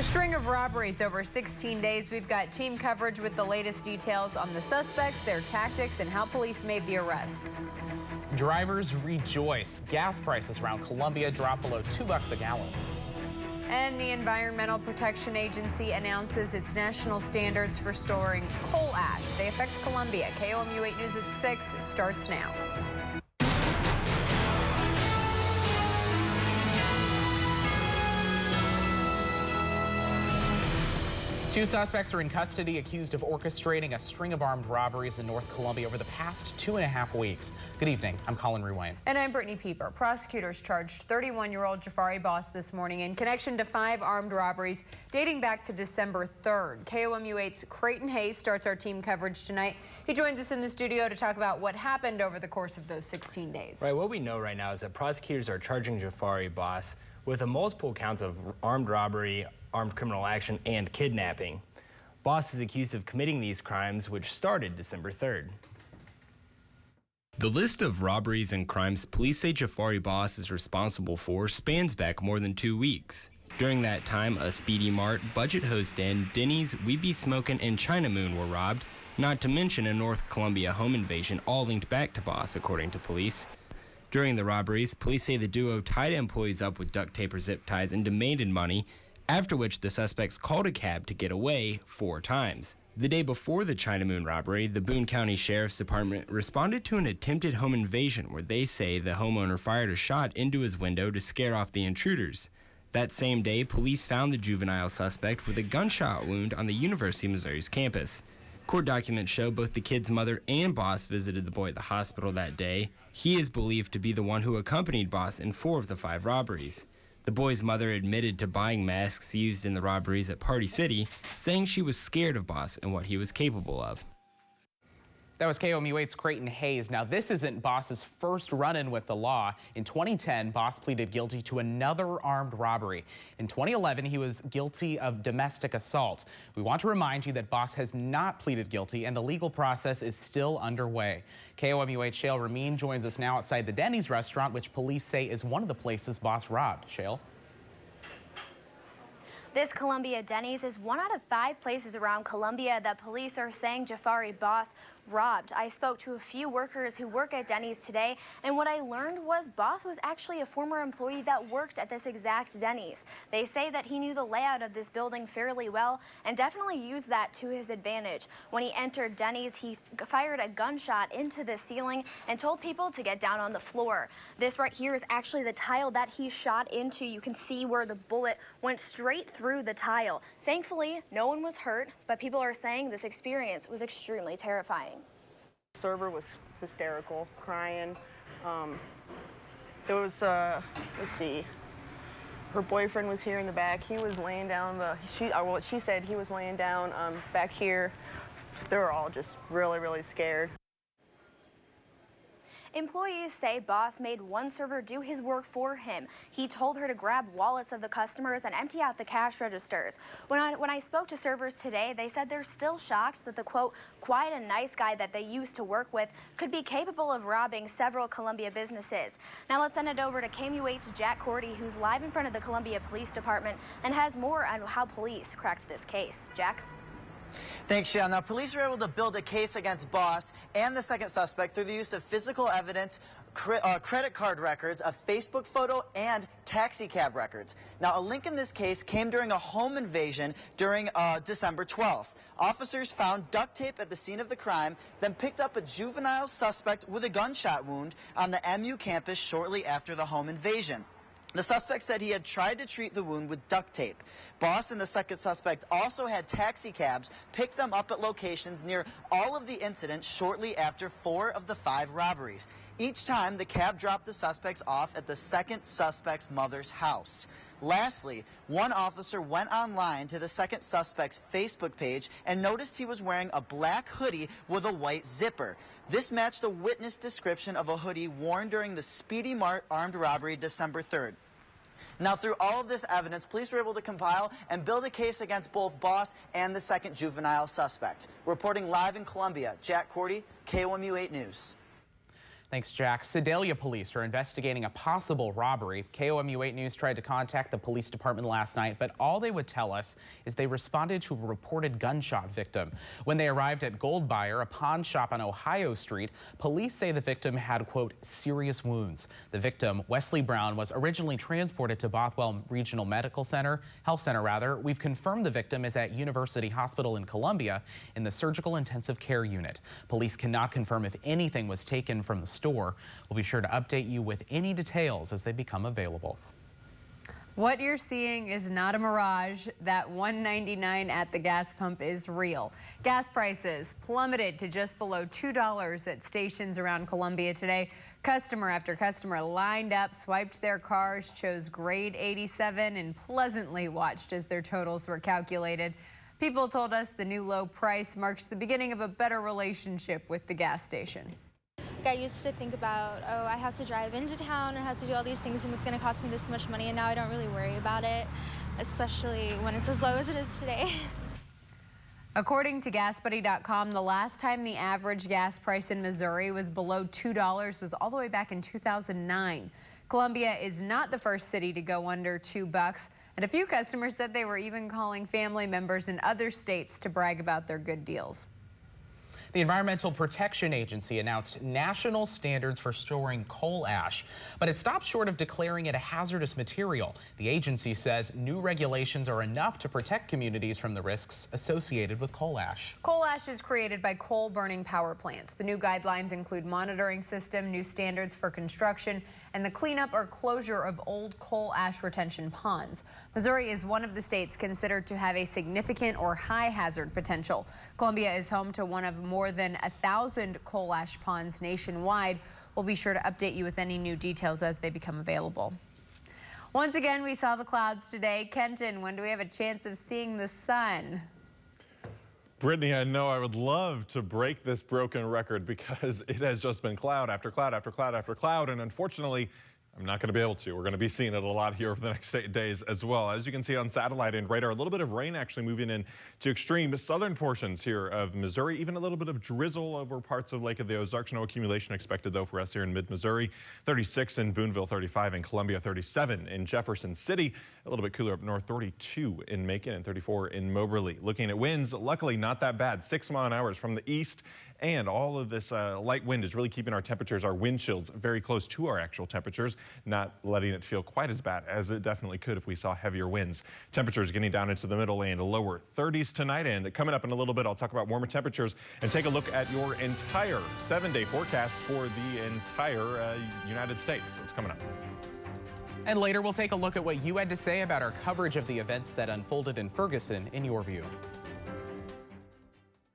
A string of robberies over 16 days. We've got team coverage with the latest details on the suspects, their tactics, and how police made the arrests. Drivers rejoice. Gas prices around Columbia drop below $2 a gallon. And the Environmental Protection Agency announces its national standards for storing coal ash. They affect Columbia. KOMU 8 News at 6 starts now. Two suspects are in custody accused of orchestrating a string of armed robberies in North Columbia over the past 2.5 weeks. Good evening. I'm Colin Rewain. And I'm Brittany Pieper. Prosecutors charged 31-year-old Jafari Boss this morning in connection to 5 armed robberies dating back to December 3rd. KOMU 8's Creighton Hayes starts our team coverage tonight. He joins us in the studio to talk about what happened over the course of those 16 days. Right. What we know right now is that prosecutors are charging Jafari Boss with multiple counts of armed robbery, armed criminal action, and kidnapping. Boss is accused of committing these crimes, which started December 3rd. The list of robberies and crimes police say Jafari Boss is responsible for spans back more than 2 weeks. During that time, a Speedy Mart, Budget Host Inn, Denny's, We Be Smokin', and China Moon were robbed, not to mention a North Columbia home invasion, all linked back to Boss, according to police. During the robberies, police say the duo tied employees up with duct tape or zip ties and demanded money, after which the suspects called a cab to get away 4 times. The day before the China Moon robbery, the Boone County Sheriff's Department responded to an attempted home invasion where they say the homeowner fired a shot into his window to scare off the intruders. That same day, police found the juvenile suspect with a gunshot wound on the University of Missouri's campus. Court documents show both the kid's mother and Boss visited the boy at the hospital that day. He is believed to be the one who accompanied Boss in 4 of the 5 robberies. The boy's mother admitted to buying masks used in the robberies at Party City, saying she was scared of Boss and what he was capable of. That was KOMU 8's Creighton Hayes. Now, this isn't Boss's first run-in with the law. In 2010, Boss pleaded guilty to another armed robbery. In 2011, he was guilty of domestic assault. We want to remind you that Boss has not pleaded guilty, and the legal process is still underway. KOMU 8 Shale Ramin joins us now outside the Denny's restaurant, which police say is one of the places Boss robbed. Shale? This Columbia Denny's is 1 out of 5 places around Columbia that police are saying Jafari Boss robbed. I spoke to a few workers who work at Denny's today, and what I learned was Boss was actually a former employee that worked at this exact Denny's. They say that he knew the layout of this building fairly well and definitely used that to his advantage. When he entered Denny's, he fired a gunshot into the ceiling and told people to get down on the floor. This right here is actually the tile that he shot into. You can see where the bullet went straight through the tile. Thankfully, no one was hurt, but people are saying this experience was extremely terrifying. The server was hysterical, crying. Let's see, her boyfriend was here in the back. He was laying down, she said he was laying down back here. They were all just really, really scared. Employees say Boss made one server do his work for him. He told her to grab wallets of the customers and empty out the cash registers. When I spoke to servers today, they said they're still shocked that the, quote, quiet and nice guy that they used to work with could be capable of robbing several Columbia businesses. Now let's send it over to KOMU 8's Jack Cordy, who's live in front of the Columbia Police Department and has more on how police cracked this case. Jack? Thanks, Shale. Now, police were able to build a case against Boss and the second suspect through the use of physical evidence, credit card records, a Facebook photo, and taxi cab records. Now, a link in this case came during a home invasion during December 12th. Officers found duct tape at the scene of the crime, then picked up a juvenile suspect with a gunshot wound on the MU campus shortly after the home invasion. The suspect said he had tried to treat the wound with duct tape. Boss and the second suspect also had taxi cabs pick them up at locations near all of the incidents shortly after 4 of the 5 robberies. Each time, the cab dropped the suspects off at the second suspect's mother's house. Lastly, one officer went online to the second suspect's Facebook page and noticed he was wearing a black hoodie with a white zipper. This matched a witness description of a hoodie worn during the Speedy Mart armed robbery December 3rd. Now, through all of this evidence, police were able to compile and build a case against both Boss and the second juvenile suspect. Reporting live in Columbia, Jack Cordy, KOMU 8 News. Thanks, Jack. Sedalia police are investigating a possible robbery. KOMU 8 News tried to contact the police department last night, but all they would tell us is they responded to a reported gunshot victim. When they arrived at Gold Buyer, a pawn shop on Ohio Street, police say the victim had, quote, serious wounds. The victim, Wesley Brown, was originally transported to Bothwell Regional Health Center. We've confirmed the victim is at University Hospital in Columbia in the surgical intensive care unit. Police cannot confirm if anything was taken from the store. We'll be sure to update you with any details as they become available. What you're seeing is not a mirage. That $1.99 at the gas pump is real. Gas prices plummeted to just below $2 at stations around Columbia today. Customer after customer lined up, swiped their cars, chose grade 87, and pleasantly watched as their totals were calculated. People told us the new low price marks the beginning of a better relationship with the gas station. I used to think about, oh, I have to drive into town, I have to do all these things, and it's going to cost me this much money, and now I don't really worry about it, especially when it's as low as it is today. According to GasBuddy.com, the last time the average gas price in Missouri was below $2 was all the way back in 2009. Columbia is not the first city to go under $2, and a few customers said they were even calling family members in other states to brag about their good deals. The Environmental Protection Agency announced national standards for storing coal ash, but it stopped short of declaring it a hazardous material. The agency says new regulations are enough to protect communities from the risks associated with coal ash. Coal ash is created by coal-burning power plants. The new guidelines include monitoring system, new standards for construction, and the cleanup or closure of old coal ash retention ponds. Missouri is one of the states considered to have a significant or high hazard potential. Columbia is home to one of more than 1,000 coal ash ponds nationwide. We'll be sure to update you with any new details as they become available. Once again, we saw the clouds today. Kenton, when do we have a chance of seeing the sun? Brittany, I know I would love to break this broken record because it has just been cloud after cloud after cloud after cloud, and unfortunately, I'm not going to be able to. We're going to be seeing it a lot here over the next 8 days as well. As you can see on satellite and radar, a little bit of rain actually moving in to extreme southern portions here of Missouri, even a little bit of drizzle over parts of Lake of the Ozarks. No accumulation expected, though, for us here in mid-Missouri. 36 in Boonville, 35 in Columbia, 37 in Jefferson City. A little bit cooler up north, 32 in Macon and 34 in Moberly. Looking at winds, luckily not that bad. 6 mile an hour from the east. And all of this light wind is really keeping our temperatures, our wind chills, very close to our actual temperatures, not letting it feel quite as bad as it definitely could if we saw heavier winds. Temperatures getting down into the middle and lower 30s tonight. And coming up in a little bit, I'll talk about warmer temperatures and take a look at your entire 7-day forecast for the entire United States. It's coming up. And later, we'll take a look at what you had to say about our coverage of the events that unfolded in Ferguson in your view.